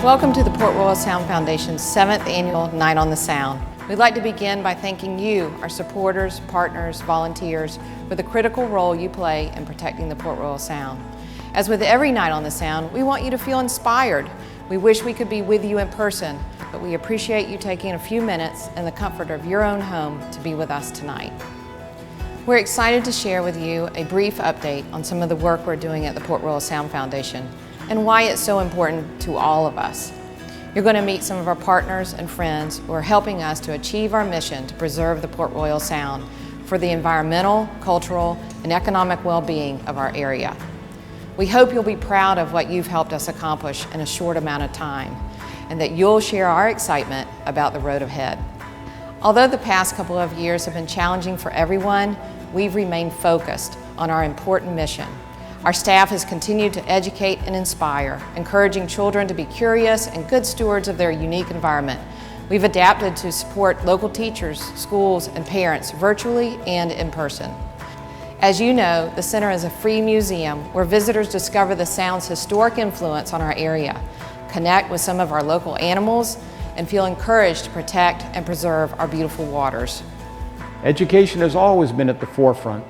Welcome to the Port Royal Sound Foundation's 7th Annual Night on the Sound. We'd like to begin by thanking you, our supporters, partners, volunteers, for the critical role you play in protecting the Port Royal Sound. As with every Night on the Sound, we want you to feel inspired. We wish we could be with you in person, but we appreciate you taking a few minutes in the comfort of your own home to be with us tonight. We're excited to share with you a brief update on some of the work we're doing at the Port Royal Sound Foundation and why it's so important to all of us. You're going to meet some of our partners and friends who are helping us to achieve our mission to preserve the Port Royal Sound for the environmental, cultural, and economic well-being of our area. We hope you'll be proud of what you've helped us accomplish in a short amount of time, and that you'll share our excitement about the road ahead. Although the past couple of years have been challenging for everyone, we've remained focused on our important mission. Our staff has continued to educate and inspire, encouraging children to be curious and good stewards of their unique environment. We've adapted to support local teachers, schools, and parents virtually and in person. As you know, the center is a free museum where visitors discover the sound's historic influence on our area, connect with some of our local animals, and feel encouraged to protect and preserve our beautiful waters. Education has always been at the forefront,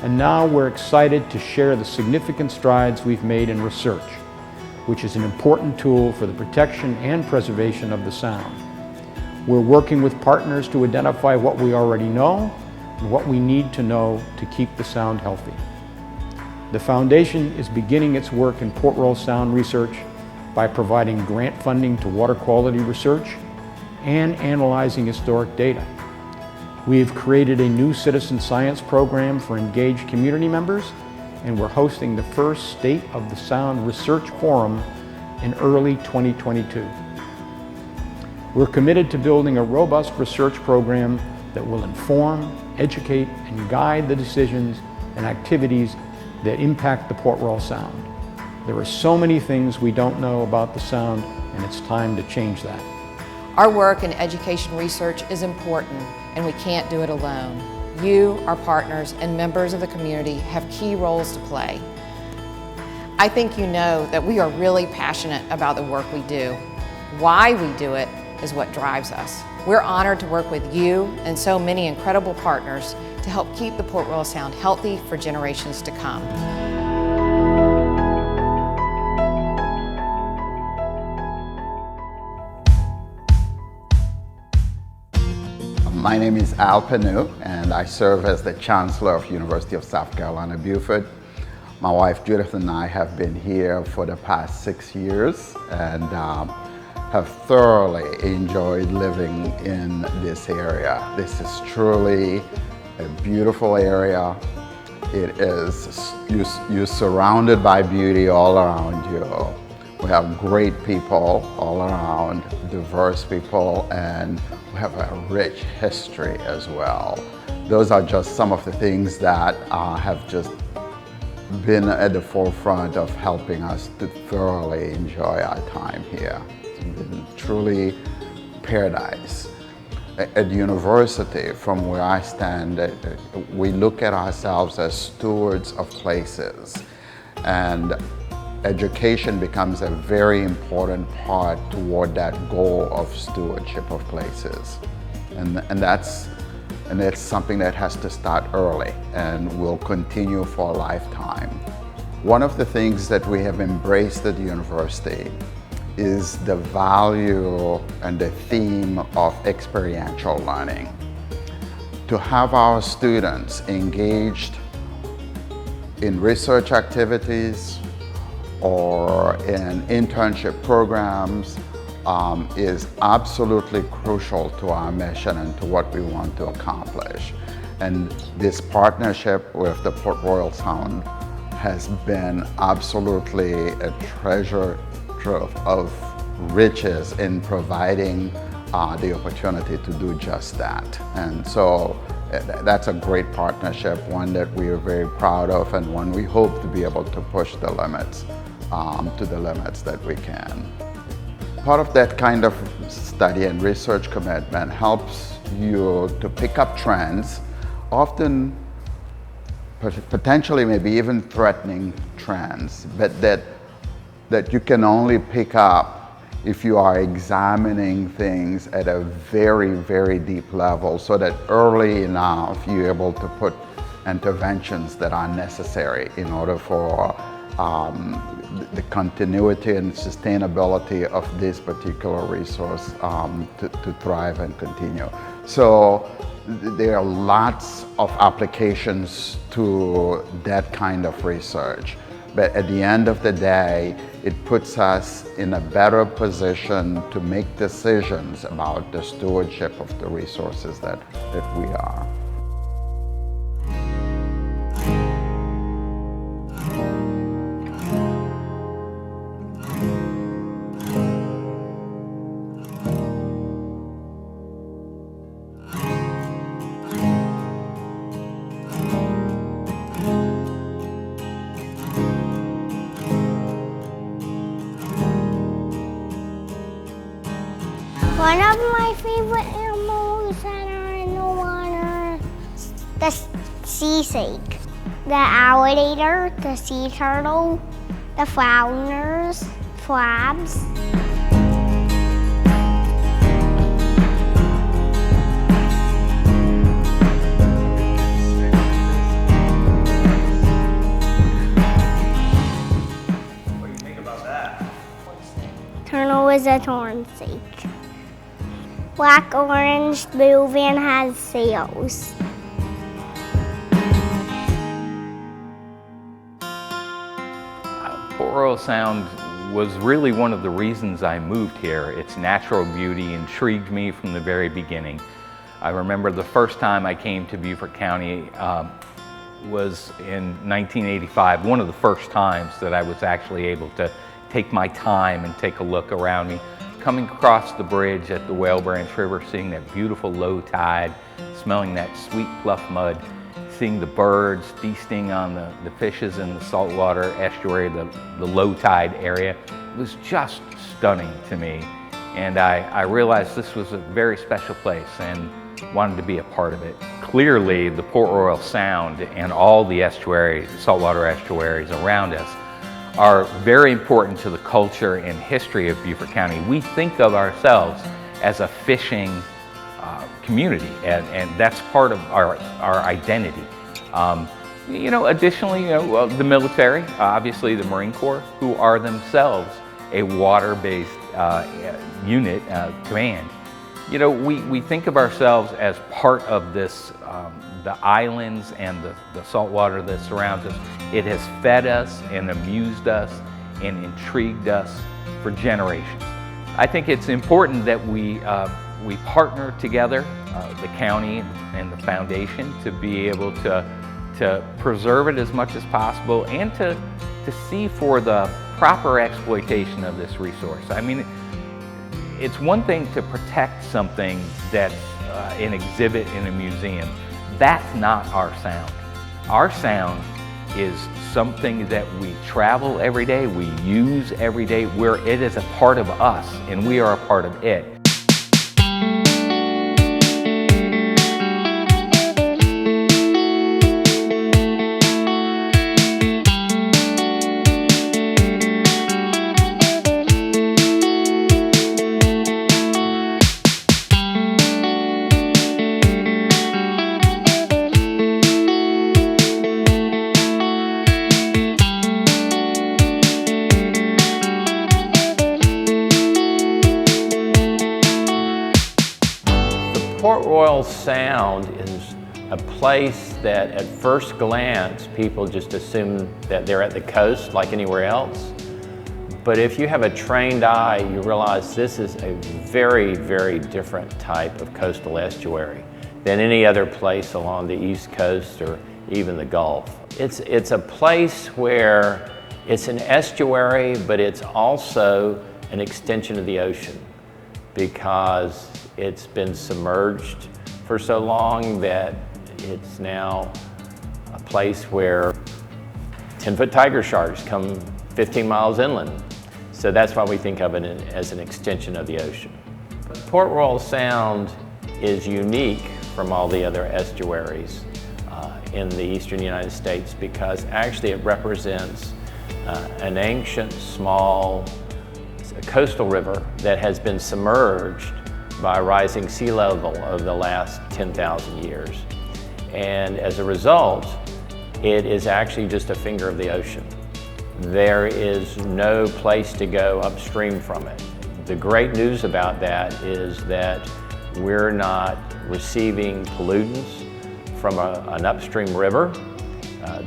and now we're excited to share the significant strides we've made in research, which is an important tool for the protection and preservation of the sound. We're working with partners to identify what we already know and what we need to know to keep the sound healthy. The Foundation is beginning its work in Port Royal Sound research by providing grant funding to water quality research and analyzing historic data. We have created a new citizen science program for engaged community members, and we're hosting the first State of the Sound Research Forum in early 2022. We're committed to building a robust research program that will inform, educate, and guide the decisions and activities that impact the Port Royal Sound. There are so many things we don't know about the sound, and it's time to change that. Our work in education research is important, and we can't do it alone. You, our partners, and members of the community have key roles to play. I think you know that we are really passionate about the work we do. Why we do it is what drives us. We're honored to work with you and so many incredible partners to help keep the Port Royal Sound healthy for generations to come. My name is Al Penu, and I serve as the Chancellor of University of South Carolina, Beaufort. My wife Judith and I have been here for the past 6 years and have thoroughly enjoyed living in this area. This is truly a beautiful area. It is, you're surrounded by beauty all around you. We have great people all around, diverse people, and we have a rich history as well. Those are just some of the things that have just been at the forefront of helping us to thoroughly enjoy our time here. It's been truly paradise. At university, from where I stand, we look at ourselves as stewards of places, and education becomes a very important part toward that goal of stewardship of places. And that's something that has to start early and will continue for a lifetime. One of the things that we have embraced at the university is the value and the theme of experiential learning. To have our students engaged in research activities or in internship programs is absolutely crucial to our mission and to what we want to accomplish. And this partnership with the Port Royal Sound has been absolutely a treasure trove of riches in providing the opportunity to do just that. And so that's a great partnership, one that we are very proud of, and one we hope to be able to push the limits to the limits that we can. Part of that kind of study and research commitment helps you to pick up trends, often potentially maybe even threatening trends, but that you can only pick up if you are examining things at a very, very deep level, so that early enough you're able to put interventions that are necessary in order for the continuity and sustainability of this particular resource to thrive and continue. So there are lots of applications to that kind of research. But at the end of the day, it puts us in a better position to make decisions about the stewardship of the resources that we are. One of my favorite animals that are in the water, the sea snake, the alligator, the sea turtle, the flounders, crabs. What do you think about that? Turtle is a torn snake. Black, orange, blue van has sails. Port Royal Sound was really one of the reasons I moved here. Its natural beauty intrigued me from the very beginning. I remember the first time I came to Beaufort County was in 1985, one of the first times that I was actually able to take my time and take a look around me. Coming across the bridge at the Whale Branch River, seeing that beautiful low tide, smelling that sweet pluff mud, seeing the birds feasting on the fishes in the saltwater estuary, the low tide area, it was just stunning to me. And I realized this was a very special place and wanted to be a part of it. Clearly, the Port Royal Sound and all the estuaries, saltwater estuaries around us are very important to the culture and history of Beaufort County. We think of ourselves as a fishing community, and that's part of our identity. Additionally, the military, obviously the Marine Corps, who are themselves a water-based unit, command. We think of ourselves as part of this, the islands and the salt water that surrounds us. It has fed us and amused us and intrigued us for generations. I think it's important that we partner together, the county and the foundation, to be able to preserve it as much as possible and to see for the proper exploitation of this resource. I mean, it's one thing to protect something that's an exhibit in a museum. That's not our sound. Our sound is something that we travel every day, we use every day, where it is a part of us and we are a part of it. Port Royal Sound is a place that at first glance people just assume that they're at the coast like anywhere else. But if you have a trained eye, you realize this is a very, very different type of coastal estuary than any other place along the East Coast or even the Gulf. It's a place where it's an estuary, but it's also an extension of the ocean, because it's been submerged for so long that it's now a place where 10-foot tiger sharks come 15 miles inland. So that's why we think of it as an extension of the ocean. Port Royal Sound is unique from all the other estuaries in the eastern United States, because actually it represents an ancient, small a coastal river that has been submerged by rising sea level over the last 10,000 years. And as a result, it is actually just a finger of the ocean. There is no place to go upstream from it. The great news about that is that we're not receiving pollutants from an upstream river.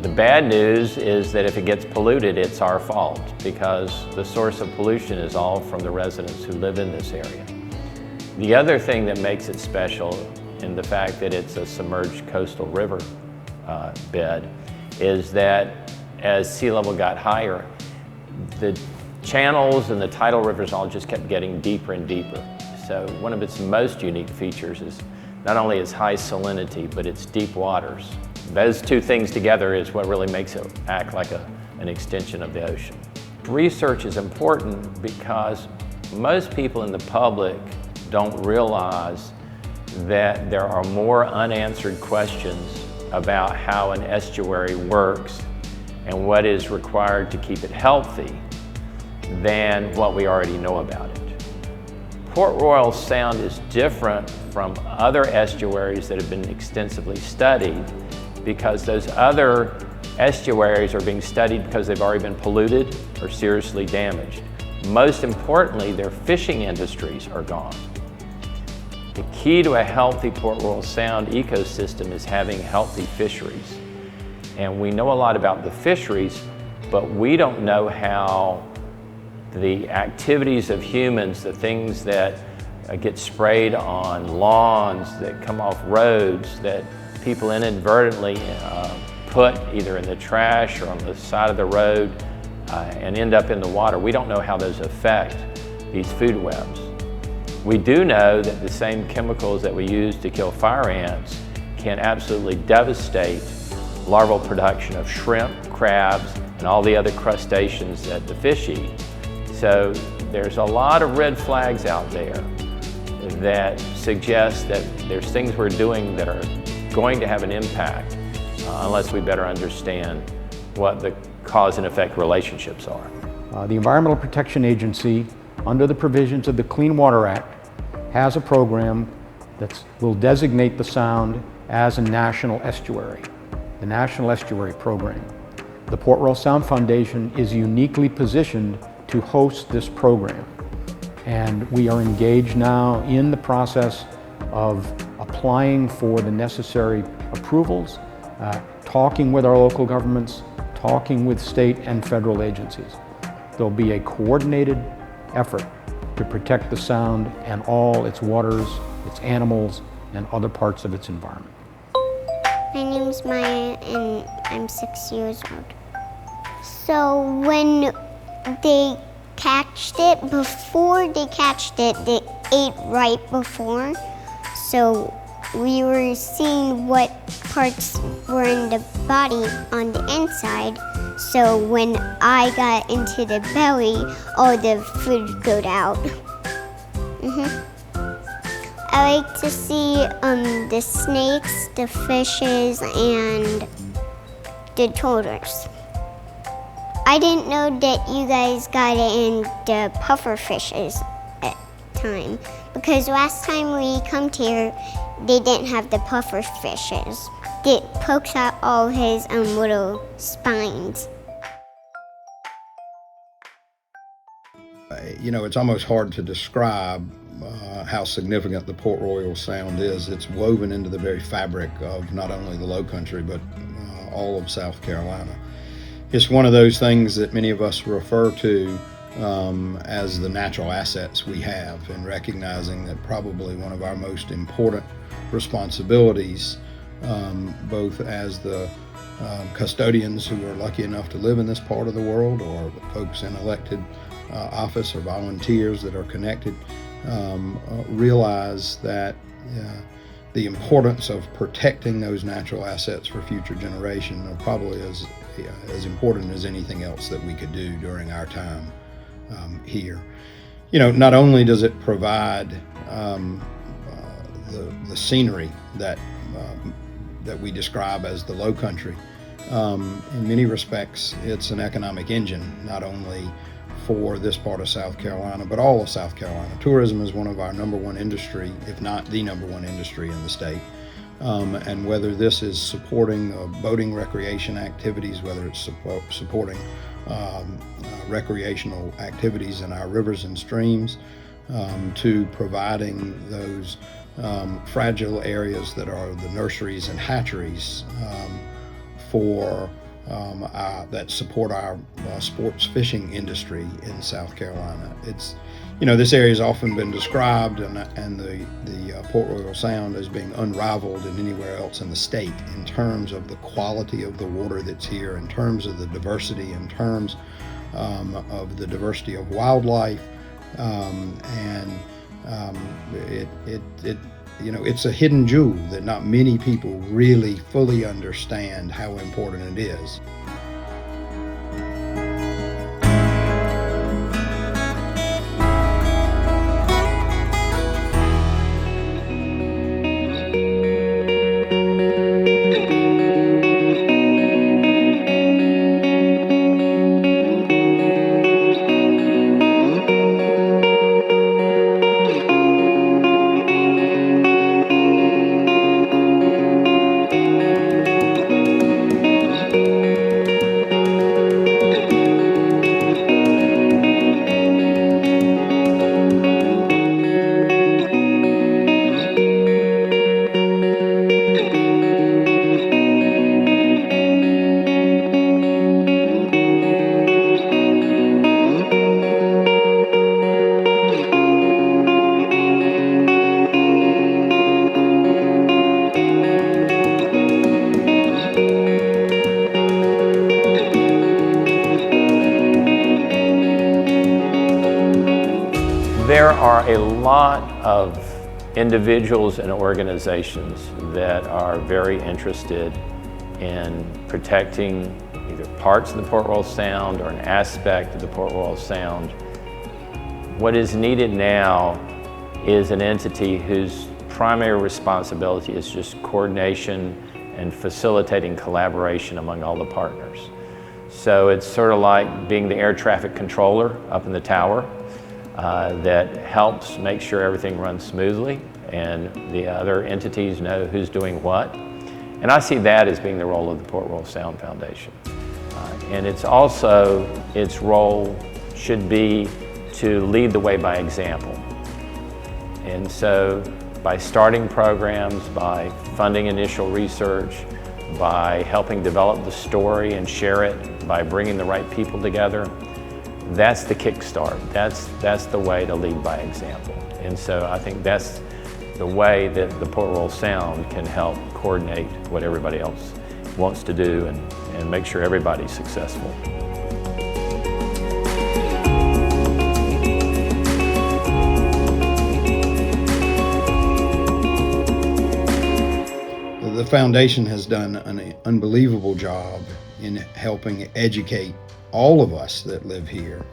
The bad news is that if it gets polluted, it's our fault, because the source of pollution is all from the residents who live in this area. The other thing that makes it special in the fact that it's a submerged coastal river bed is that as sea level got higher, the channels and the tidal rivers all just kept getting deeper and deeper. So one of its most unique features is not only its high salinity, but its deep waters. Those two things together is what really makes it act like an extension of the ocean. Research is important because most people in the public don't realize that there are more unanswered questions about how an estuary works and what is required to keep it healthy than what we already know about it. Port Royal Sound is different from other estuaries that have been extensively studied because those other estuaries are being studied because they've already been polluted or seriously damaged. Most importantly, their fishing industries are gone. The key to a healthy Port Royal Sound ecosystem is having healthy fisheries. And we know a lot about the fisheries, but we don't know how the activities of humans, the things that get sprayed on lawns, that come off roads, that people inadvertently put either in the trash or on the side of the road and end up in the water. We don't know how those affect these food webs. We do know that the same chemicals that we use to kill fire ants can absolutely devastate larval production of shrimp, crabs, and all the other crustaceans that the fish eat. So there's a lot of red flags out there that suggest that there's things we're doing that are going to have an impact unless we better understand what the cause and effect relationships are. The Environmental Protection Agency, under the provisions of the Clean Water Act, has a program that will designate the Sound as a national estuary, the National Estuary Program. The Port Royal Sound Foundation is uniquely positioned to host this program, and we are engaged now in the process of applying for the necessary approvals, talking with our local governments, talking with state and federal agencies. There'll be a coordinated effort to protect the Sound and all its waters, its animals, and other parts of its environment. My name's Maya and I'm 6 years old. So when they catched it, before they catched it, they ate right before. So we were seeing what parts were in the body on the inside. So when I got into the belly, all the food got out. I like to see the snakes, the fishes, and the turtles. I didn't know that you guys got it in the puffer fishes at time, because last time we come here, they didn't have the puffer fishes. It pokes out all his little spines. You know, it's almost hard to describe how significant the Port Royal Sound is. It's woven into the very fabric of not only the Lowcountry, but all of South Carolina. It's one of those things that many of us refer to as the natural assets we have, and recognizing that probably one of our most important responsibilities, both as the custodians who are lucky enough to live in this part of the world, or folks in elected office or volunteers that are connected, realize that the importance of protecting those natural assets for future generations are probably as important as anything else that we could do during our time here. You know, not only does it provide the scenery that we describe as the Lowcountry, in many respects it's an economic engine, not only for this part of South Carolina, but all of South Carolina. Tourism is one of our #1 industry, if not the #1 industry in the state. And whether this is supporting boating recreation activities, whether it's supporting recreational activities in our rivers and streams, to providing those fragile areas that are the nurseries and hatcheries for that support our sports fishing industry in South Carolina. It's, this area has often been described and the Port Royal Sound as being unrivaled in anywhere else in the state in terms of the quality of the water that's here, in terms of the diversity, in terms of the diversity of wildlife, it's a hidden jewel that not many people really fully understand how important it is. There are a lot of individuals and organizations that are very interested in protecting either parts of the Port Royal Sound or an aspect of the Port Royal Sound. What is needed now is an entity whose primary responsibility is just coordination and facilitating collaboration among all the partners. So it's sort of like being the air traffic controller up in the tower. That helps make sure everything runs smoothly and the other entities know who's doing what. And I see that as being the role of the Port Royal Sound Foundation. And it's also, its role should be to lead the way by example. And so by starting programs, by funding initial research, by helping develop the story and share it, by bringing the right people together, that's the kickstart. That's the way to lead by example. And so I think that's the way that the Port Royal Sound can help coordinate what everybody else wants to do and make sure everybody's successful. The foundation has done an unbelievable job in helping educate all of us that live here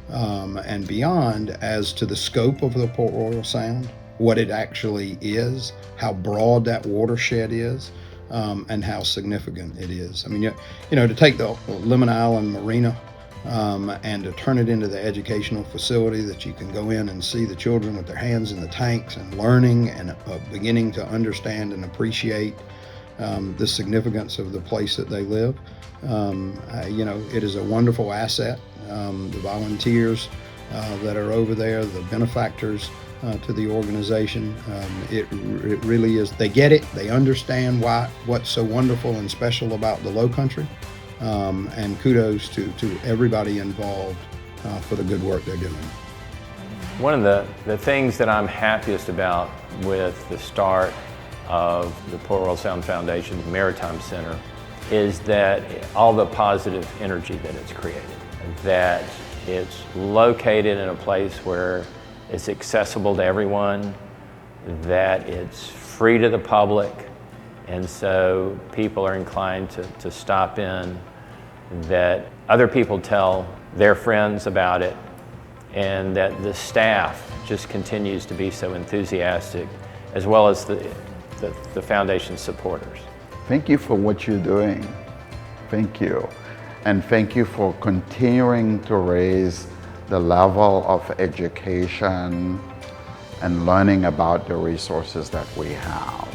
and beyond as to the scope of the Port Royal Sound, what it actually is, how broad that watershed is, and how significant it is. I mean, to take the Lemon Island Marina and to turn it into the educational facility that you can go in and see the children with their hands in the tanks and learning and beginning to understand and appreciate the significance of the place that they live. It is a wonderful asset. The volunteers that are over there, the benefactors to the organization, it really is, they get it, they understand what's so wonderful and special about the Low Country, and kudos to everybody involved for the good work they're doing. One of the things that I'm happiest about with the start of the Port Royal Sound Foundation Maritime Center is that all the positive energy that it's created, that it's located in a place where it's accessible to everyone, that it's free to the public, and so people are inclined to stop in, that other people tell their friends about it, and that the staff just continues to be so enthusiastic, as well as the foundation supporters. Thank you for what you're doing. Thank you. And thank you for continuing to raise the level of education and learning about the resources that we have.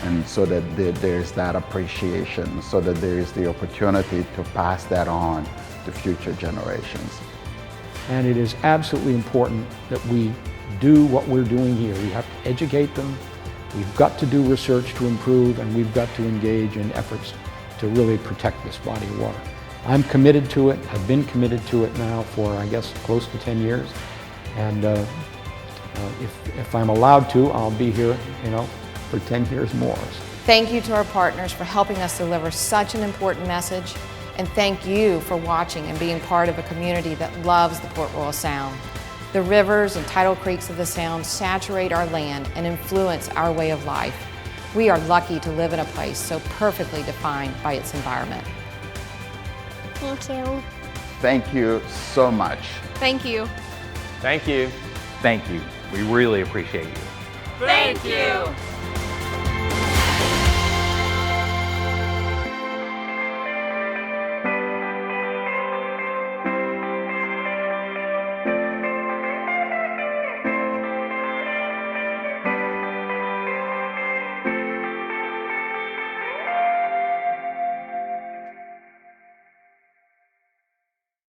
And so that there's that appreciation, so that there is the opportunity to pass that on to future generations. And it is absolutely important that we do what we're doing here. We have to educate them, we've got to do research to improve, and we've got to engage in efforts to really protect this body of water. I'm committed to it. I've been committed to it now for, I guess, close to 10 years. And if I'm allowed to, I'll be here, for 10 years more. Thank you to our partners for helping us deliver such an important message, and thank you for watching and being part of a community that loves the Port Royal Sound. The rivers and tidal creeks of the Sound saturate our land and influence our way of life. We are lucky to live in a place so perfectly defined by its environment. Thank you. Thank you so much. Thank you. Thank you. Thank you. We really appreciate you. Thank you.